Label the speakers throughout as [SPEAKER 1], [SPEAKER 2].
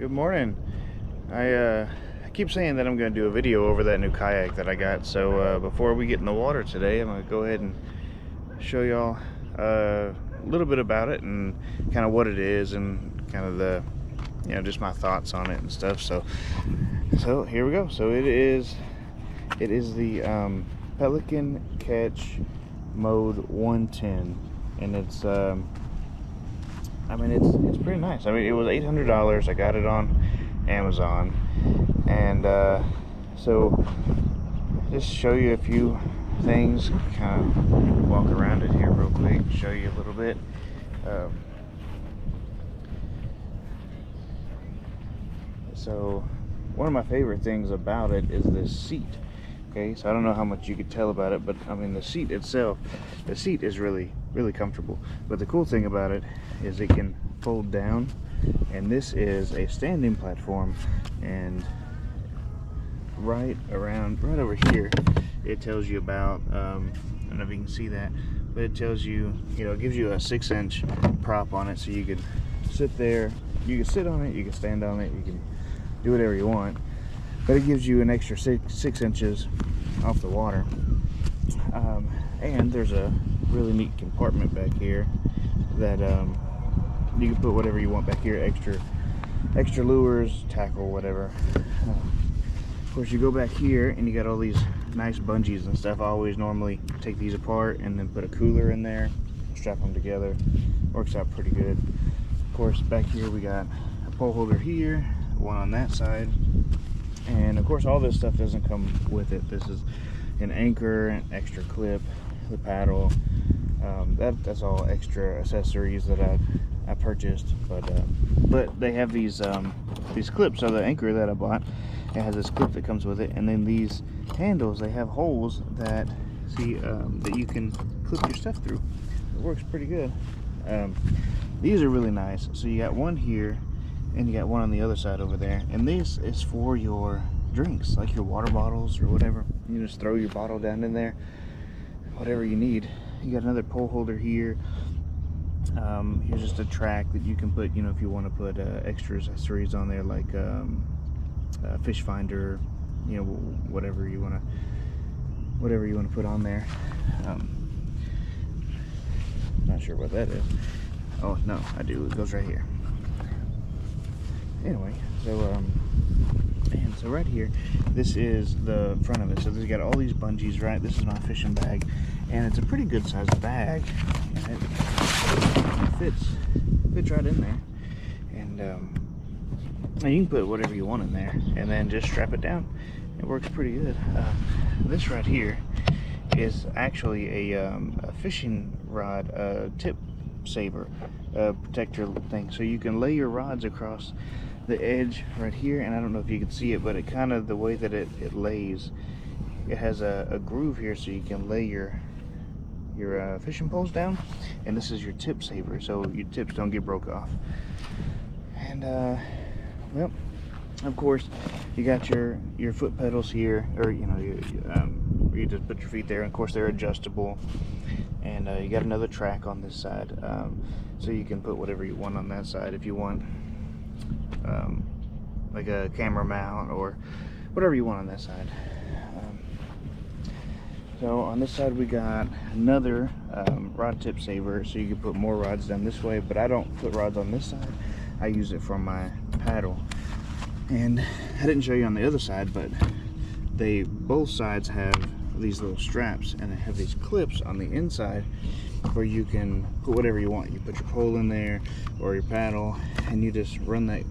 [SPEAKER 1] Good morning. I keep saying that I'm going to do a video over that new kayak that I got. So before we get in the water today, I'm going to go ahead and show y'all a little bit about it and kind of what it is and kind of the, just my thoughts on it and stuff. So here we go. So it is the Pelican Catch Mode 110, and it's it's pretty nice. I mean, it was $800. I got it on Amazon, and so just show you a few things, kind of walk around it here real quick, show you a little bit. So one of my favorite things about it is this seat. Okay, so I don't know how much you could tell about it, but I mean the seat itself, the seat is really comfortable. But the cool thing about it is it can fold down, and this is a standing platform, and right over here it tells you about I don't know if you can see that, but it tells you, it gives you a 6-inch prop on it, so you can sit there, you can sit on it, you can stand on it, you can do whatever you want. But it gives you an extra six inches off the water. And there's a really neat compartment back here that you can put whatever you want back here, extra lures, tackle, whatever. Of course, you go back here and you got all these nice bungees and stuff. I always normally take these apart and then put a cooler in there, strap them together. Works out pretty good. Of course, back here we got a pole holder here, one on that side. And of course, all this stuff doesn't come with it. This is an anchor, an extra clip, the paddle. That's all extra accessories that I purchased. But they have these clips. So the anchor that I bought, it has this clip that comes with it, and then these handles, they have holes that that you can clip your stuff through. It works pretty good. These are really nice. So you got one here, and you got one on the other side over there, and this is for your drinks, like your water bottles or whatever. You just throw your bottle down in there, whatever you need. You got another pole holder here. Here's just a track that you can put, if you want to put extra accessories on there, like a fish finder, whatever you want to put on there. Not sure what that is. Oh no, I do. It goes right here. Anyway, so right here, this is the front of it. So it's got all these bungees, right? This is my fishing bag, and it's a pretty good sized bag, and it fits right in there. And you can put whatever you want in there, and then just strap it down. It works pretty good. This right here is actually a fishing rod tip saver protector thing, so you can lay your rods across the edge right here, and I don't know if you can see it, but it kind of, the way that it lays, it has a groove here, so you can lay your fishing poles down, and this is your tip saver, so your tips don't get broke off. And well, of course, you got your foot pedals here, or you just put your feet there, and of course they're adjustable. And you got another track on this side, so you can put whatever you want on that side if you want, like a camera mount or whatever you want on that side. So on this side we got another rod tip saver, so you can put more rods down this way, but I don't put rods on this side. I use it for my paddle. And I didn't show you on the other side, but both sides have these little straps, and they have these clips on the inside where you can put whatever you want. You put your pole in there or your paddle, and you just run that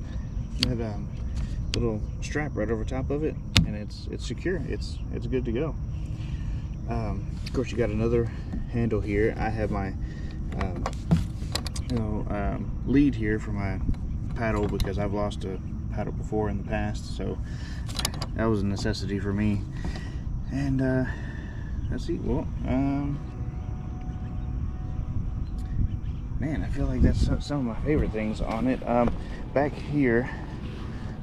[SPEAKER 1] little strap right over top of it, and it's secure. It's good to go. Of course, you got another handle here. I have my lead here for my paddle because I've lost a paddle before in the past, so that was a necessity for me. And let's see, well, man, I feel like that's some of my favorite things on it. Back here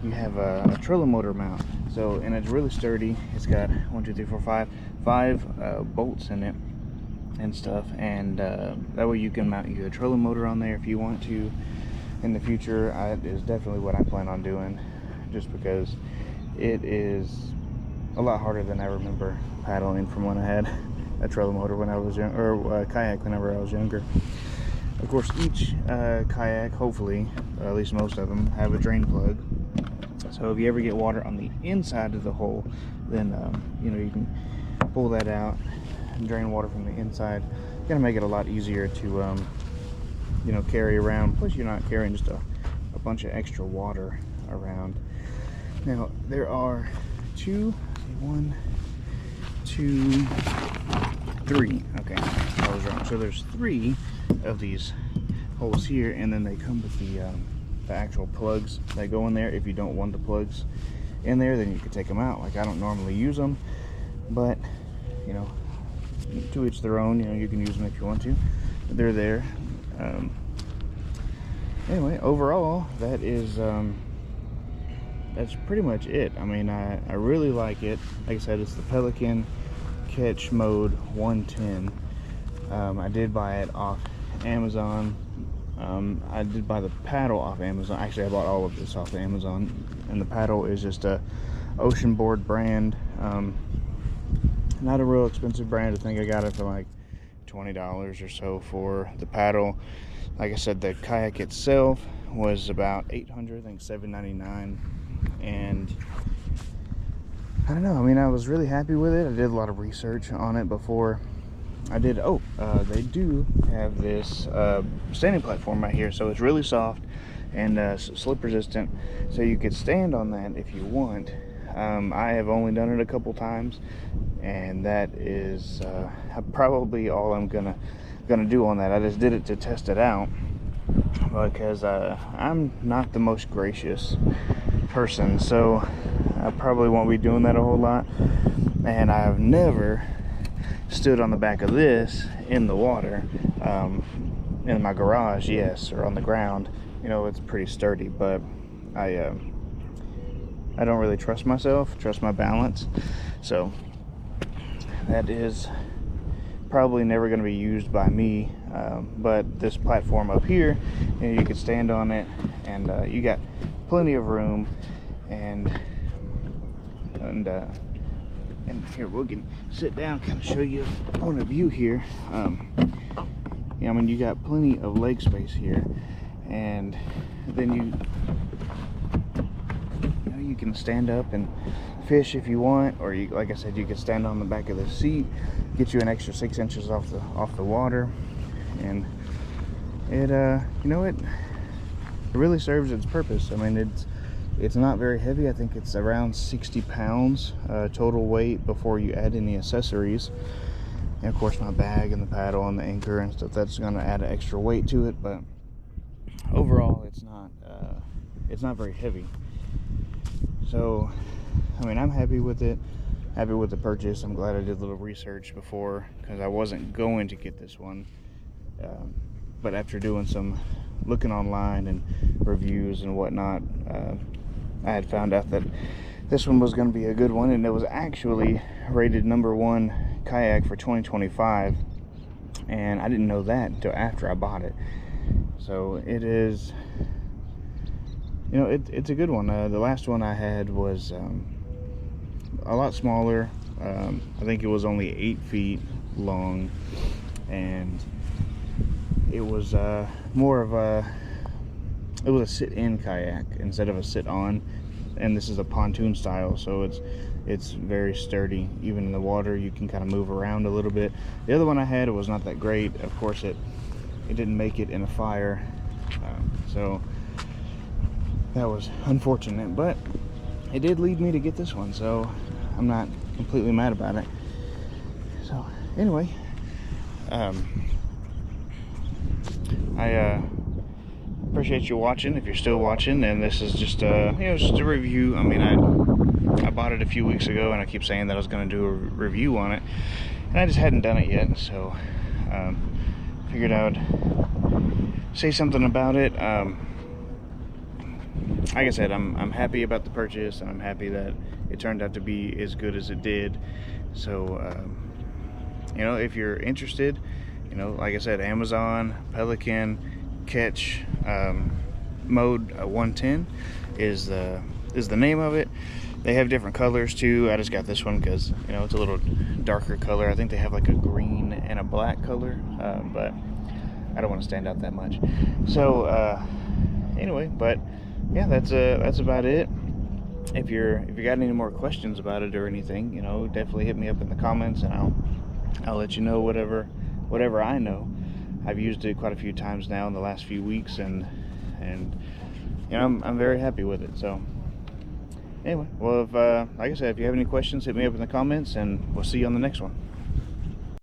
[SPEAKER 1] you have a trolling motor mount, so, and it's really sturdy. It's got 1, 2, 3, 4, 5 bolts in it and stuff, and that way you can mount your trolling motor on there if you want to. in the future, it is definitely what I plan on doing, just because it is a lot harder than I remember paddling from when I had a trolling motor when I was young, or a kayak whenever I was younger. Of course, each kayak, hopefully, at least most of them, have a drain plug. So if you ever get water on the inside of the hole, then you know, you can pull that out and drain water from the inside. Gonna make it a lot easier to you know, carry around. Plus, you're not carrying just a bunch of extra water around. Now there are one, two, three. Okay, I was wrong. So there's 3 of these holes here, and then they come with the actual plugs that go in there. If you don't want the plugs in there, then you can take them out. Like, I don't normally use them, but you know, to each their own. You know, you can use them if you want to, but they're there. Anyway, overall, that is that's pretty much it. I mean, I really like it. Like I said, it's the Pelican Catch Mode 110. I did buy it off Amazon. I did buy the paddle off Amazon. Actually, I bought all of this off Amazon, and the paddle is just a Ocean Board brand. Not a real expensive brand. I think I got it for like $20 or so for the paddle. Like I said, the kayak itself was about $800, I think $799, and I don't know. I mean, I was really happy with it. I did a lot of research on it before I did. They do have this standing platform right here, so it's really soft and slip resistant, so you could stand on that if you want. I have only done it a couple times, and that is probably all I'm gonna do on that. I just did it to test it out, because I'm not the most gracious person, so I probably won't be doing that a whole lot. And I've never stood on the back of this in the water. In my garage, yes, or on the ground. You know, it's pretty sturdy, but I don't really trust myself, trust my balance. So that is probably never going to be used by me. But this platform up here, you know, you could stand on it, and you got plenty of room. And here, we can sit down, kind of show you on a view here. Yeah, I mean, you got plenty of leg space here, and then you can stand up and fish if you want, or you, like I said, you could stand on the back of the seat, get you an extra 6 inches off the water, and it you know, it really serves its purpose. I mean, it's not very heavy. I think it's around 60 pounds total weight before you add any accessories. And of course, my bag and the paddle and the anchor and stuff, that's going to add an extra weight to it. But overall, it's not very heavy. So, I mean, I'm happy with it. Happy with the purchase. I'm glad I did a little research before, because I wasn't going to get this one. But after doing some looking online and reviews and whatnot, I had found out that this one was going to be a good one, and it was actually rated #1 kayak for 2025, and I didn't know that until after I bought it. So it is, you know, it's a good one. The last one I had was a lot smaller. I think it was only 8 feet long, and it was more of it was a sit-in kayak instead of a sit-on, and this is a pontoon style, so it's very sturdy. Even in the water, you can kind of move around a little bit. The other one I had, it was not that great. Of course, it didn't make it in a fire, so that was unfortunate, but it did lead me to get this one, so I'm not completely mad about it. So anyway, I appreciate you watching, if you're still watching, and this is just just a review. I mean, I bought it a few weeks ago, and I keep saying that I was going to do a review on it, and I just hadn't done it yet, so figured I would say something about it. Like I said, I'm happy about the purchase, and I'm happy that it turned out to be as good as it did. So you know, if you're interested, you know, like I said, Amazon, Pelican, Catch, mode 110 is the name of it. They have different colors too. I just got this one because, you know, it's a little darker color. I think they have like a green and a black color, but I don't want to stand out that much. So anyway, but yeah, that's about it. If you got any more questions about it or anything, you know, definitely hit me up in the comments, and I'll let you know whatever I know. I've used it quite a few times now in the last few weeks, and you know, I'm very happy with it. So anyway, well, if like I said, if you have any questions, hit me up in the comments, and we'll see you on the next one.